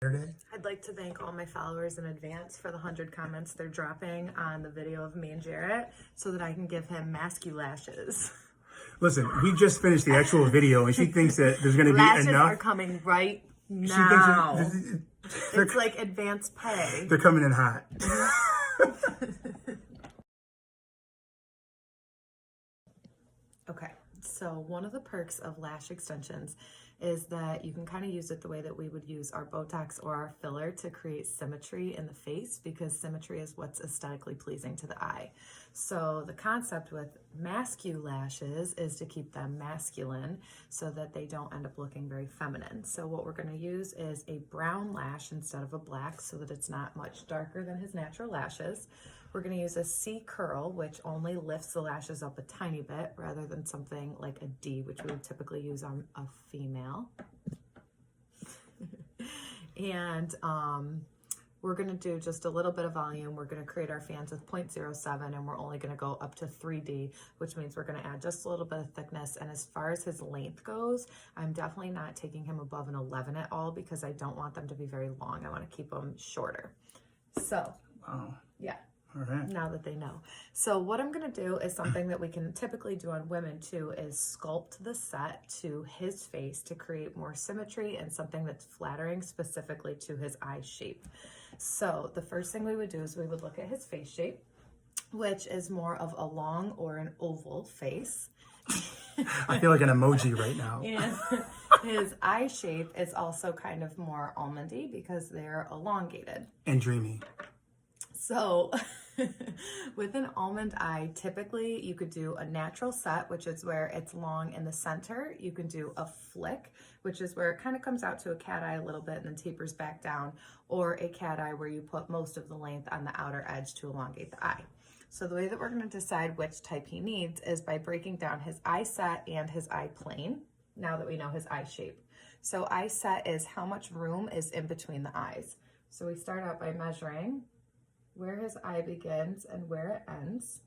I'd like to thank all my followers in advance for the 100 comments they're dropping on the video of me and Jarrett so that I can give him Mascu lashes. Listen, we just finished the actual video and she thinks that there's going to be lashes enough. Lashes are coming right now. It's like advance pay. They're coming in hot. Okay, so one of the perks of lash extensions is that you can kind of use it the way that we would use our Botox or our filler to create symmetry in the face, because symmetry is what's aesthetically pleasing to the eye. So the concept with Mascu lashes is to keep them masculine so that they don't end up looking very feminine. So what we're going to use is a brown lash instead of a black so that it's not much darker than his natural lashes. We're going to use a C curl, which only lifts the lashes up a tiny bit rather than something like a D, which we would typically use on a female. And we're going to do just a little bit of volume. We're going to create our fans with 0.07, and we're only going to go up to 3D, which means we're going to add just a little bit of thickness. And as far as his length goes, I'm definitely not taking him above an 11 at all because I don't want them to be very long. I want to keep them shorter. So, yeah. All right. Now that they know. So what I'm going to do is something that we can typically do on women too, is sculpt the set to his face to create more symmetry and something that's flattering specifically to his eye shape. So the first thing we would do is we would look at his face shape, which is more of a long or an oval face. I feel like an emoji right now. And his eye shape is also kind of more almondy because they're elongated. And dreamy. So with an almond eye, typically you could do a natural set, which is where it's long in the center. You can do a flick, which is where it kind of comes out to a cat eye a little bit and then tapers back down, or a cat eye where you put most of the length on the outer edge to elongate the eye. So the way that we're going to decide which type he needs is by breaking down his eye set and his eye plane, now that we know his eye shape. So eye set is how much room is in between the eyes. So we start out by measuring where his eye begins and where it ends,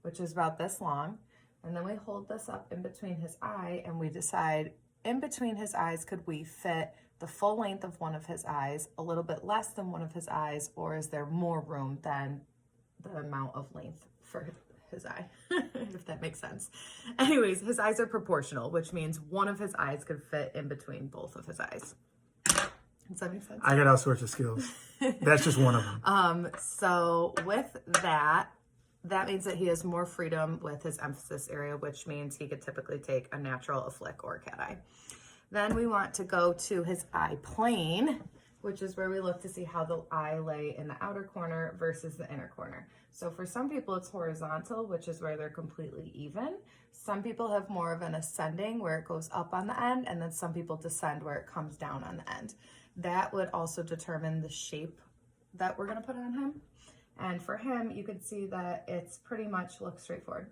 which is about this long. And then we hold this up in between his eye and we decide in between his eyes, could we fit the full length of one of his eyes, a little bit less than one of his eyes, or is there more room than the amount of length for his eye, if that makes sense. Anyways, his eyes are proportional, which means one of his eyes could fit in between both of his eyes. Does that make sense? I got all sorts of skills. That's just one of them. So with that means that he has more freedom with his emphasis area, which means he could typically take a natural, a flick, or a cat eye. Then we want to go to his eye plane, which is where we look to see how the eye lay in the outer corner versus the inner corner. So for some people it's horizontal, which is where they're completely even. Some people have more of an ascending where it goes up on the end, and then some people descend where it comes down on the end. That would also determine the shape that we're going to put on him. And for him, you could see that it's pretty much looks straightforward.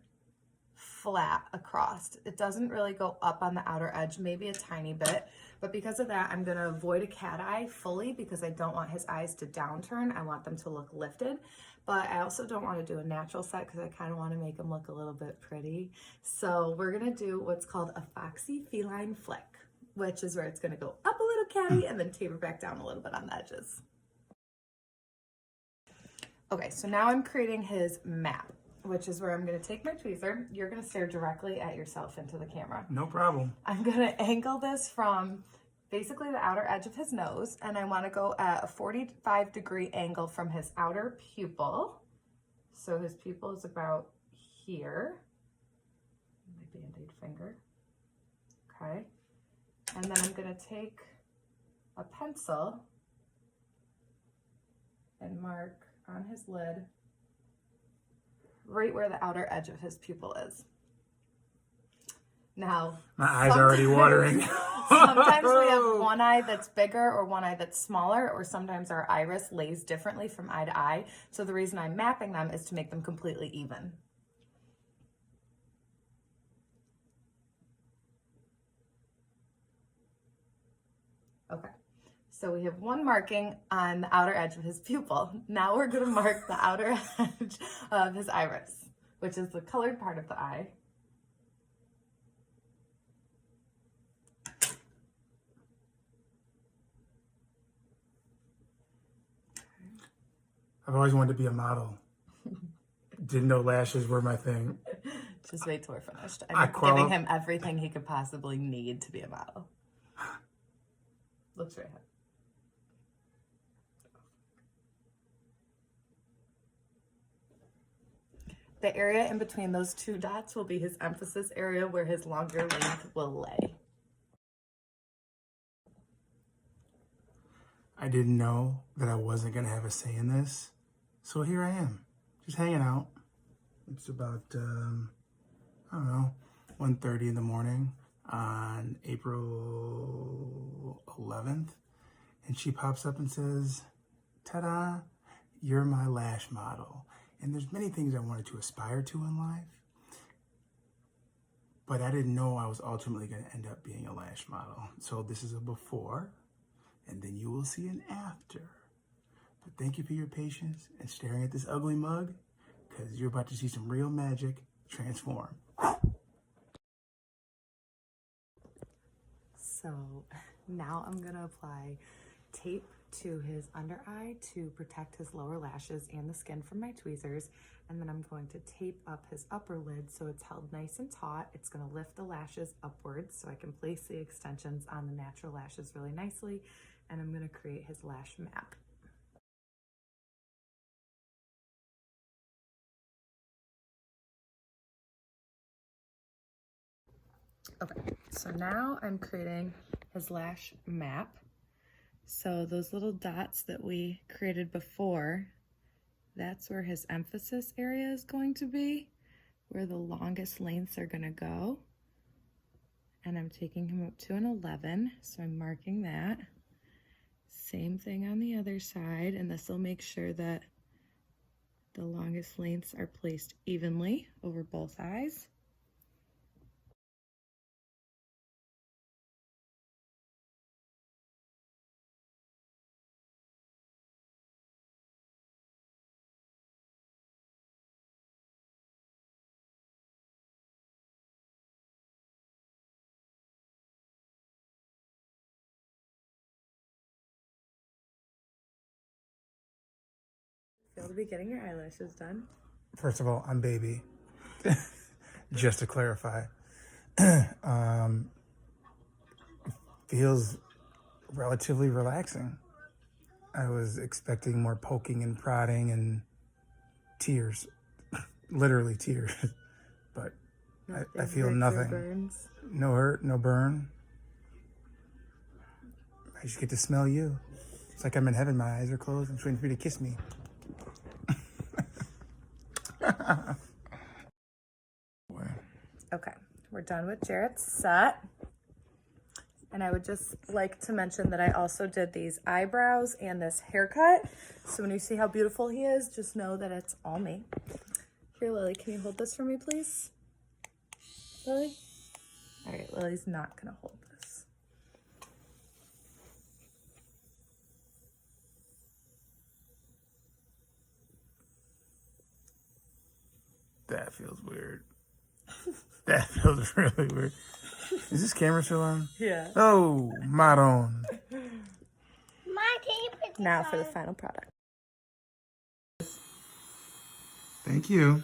Flat across. It doesn't really go up on the outer edge, maybe a tiny bit. But because of that, I'm going to avoid a cat eye fully because I don't want his eyes to downturn. I want them to look lifted. But I also don't want to do a natural set because I kind of want to make him look a little bit pretty. So we're going to do what's called a foxy feline flick, which is where it's going to go up a little catty and then taper back down a little bit on the edges. Okay, so now I'm creating his map, which is where I'm going to take my tweezer. You're going to stare directly at yourself into the camera. No problem. I'm going to angle this from basically the outer edge of his nose, and I want to go at a 45-degree angle from his outer pupil. So his pupil is about here. My Band-Aid finger. Okay. And then I'm going to take a pencil and mark on his lid right where the outer edge of his pupil is. Now, my eyes are already watering. Sometimes we have one eye that's bigger or one eye that's smaller, or sometimes our iris lays differently from eye to eye. So the reason I'm mapping them is to make them completely even. Okay, so we have one marking on the outer edge of his pupil. Now we're going to mark the outer edge of his iris, which is the colored part of the eye. I've always wanted to be a model. Didn't know lashes were my thing. Just wait till we're finished. I'm giving him everything he could possibly need to be a model. Look straight ahead. The area in between those two dots will be his emphasis area where his longer length will lay. I didn't know that I wasn't going to have a say in this. So here I am, just hanging out. It's about, I don't know, 1:30 in the morning on April 11th. And she pops up and says, ta-da, you're my lash model. And there's many things I wanted to aspire to in life. But I didn't know I was ultimately going to end up being a lash model. So this is a before, and then you will see an after. But thank you for your patience and staring at this ugly mug, because you're about to see some real magic transform. So now I'm going to apply tape to his under eye to protect his lower lashes and the skin from my tweezers. And then I'm going to tape up his upper lid so it's held nice and taut. It's going to lift the lashes upwards so I can place the extensions on the natural lashes really nicely. And I'm going to create his lash map. Okay, so now I'm creating his lash map. So those little dots that we created before, that's where his emphasis area is going to be, where the longest lengths are going to go. And I'm taking him up to an 11, so I'm marking that. Same thing on the other side, and this will make sure that the longest lengths are placed evenly over both eyes. Feel to be getting your eyelashes done. First of all, I'm baby. Just to clarify. Feels relatively relaxing. I was expecting more poking and prodding and tears. Literally tears. But I feel nothing. No hurt, no burn. I just get to smell you. It's like I'm in heaven. My eyes are closed. I'm just waiting for you to kiss me. Okay, we're done with Jarrett's set. And I would just like to mention that I also did these eyebrows and this haircut. So when you see how beautiful he is, just know that it's all me. Here, Lily, can you hold this for me, please? Lily? All right, Lily's not gonna hold this. That feels weird. That feels really weird. Is this camera still on? Yeah. Oh, Maron. Now for the final product. Thank you.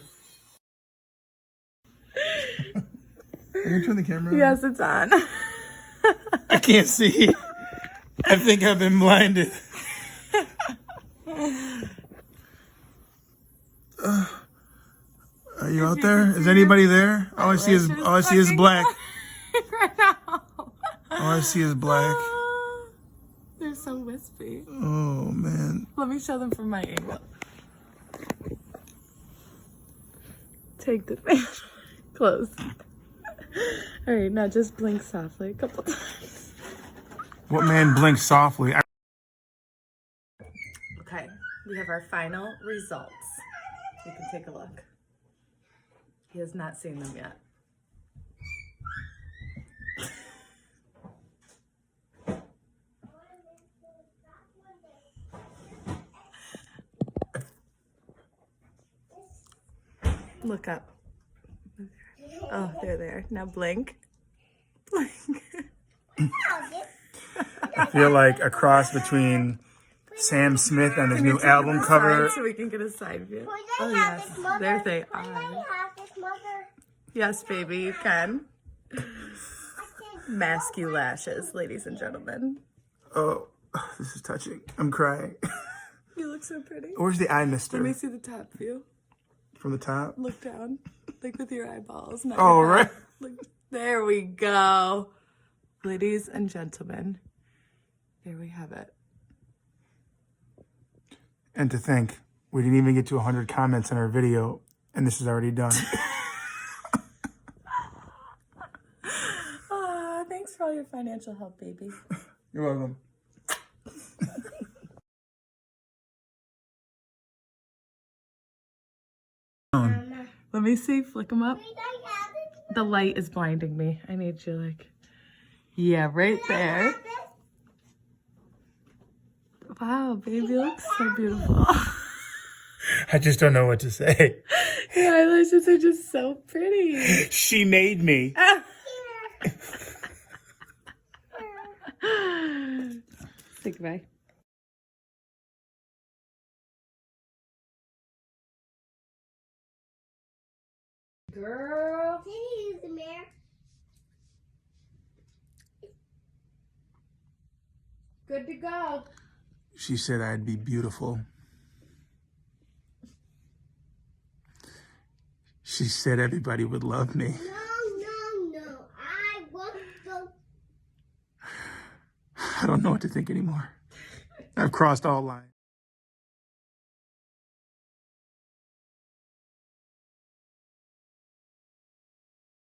Can you turn the camera on? Yes, it's on. I can't see. I think I've been blinded. Are you out there? Is anybody there? All I see is black. Right now. All I see is black. They're so wispy. Oh man. Let me show them from my angle. Take the fan. Close. All right, now just blink softly a couple times. What man blinks softly? Okay, we have our final results. You can take a look. He has not seen them yet. Look up. Oh, there they are. Now blink. Blink. I feel like a cross between Sam Smith on his Can you new turn album to the cover. side so we can get a side view. Could I Oh have yes, this mother? there they Could I are. have this mother? Yes, baby, you can. Mascu lashes, ladies and gentlemen. Oh, this is touching. I'm crying. You look so pretty. Where's the eye Let me mister? see the top view. From the top? Look down. Like with your eyeballs. Not Oh, your right. head. Look, there we go. Ladies and gentlemen, there we have it. And to think, we didn't even get to 100 comments on our video, and this is already done. Thanks for all your financial help, baby. You're welcome. Let me see. Flick them up. Could I have this? The light is blinding me. I need you like, yeah, right there. Wow, baby, you look so beautiful. I just don't know what to say. Your eyelashes are just so pretty. She made me. Say goodbye. Girl. Can you use the mirror? Good to go. She said I'd be beautiful. She said everybody would love me. No. I won't go. I don't know what to think anymore. I've crossed all lines.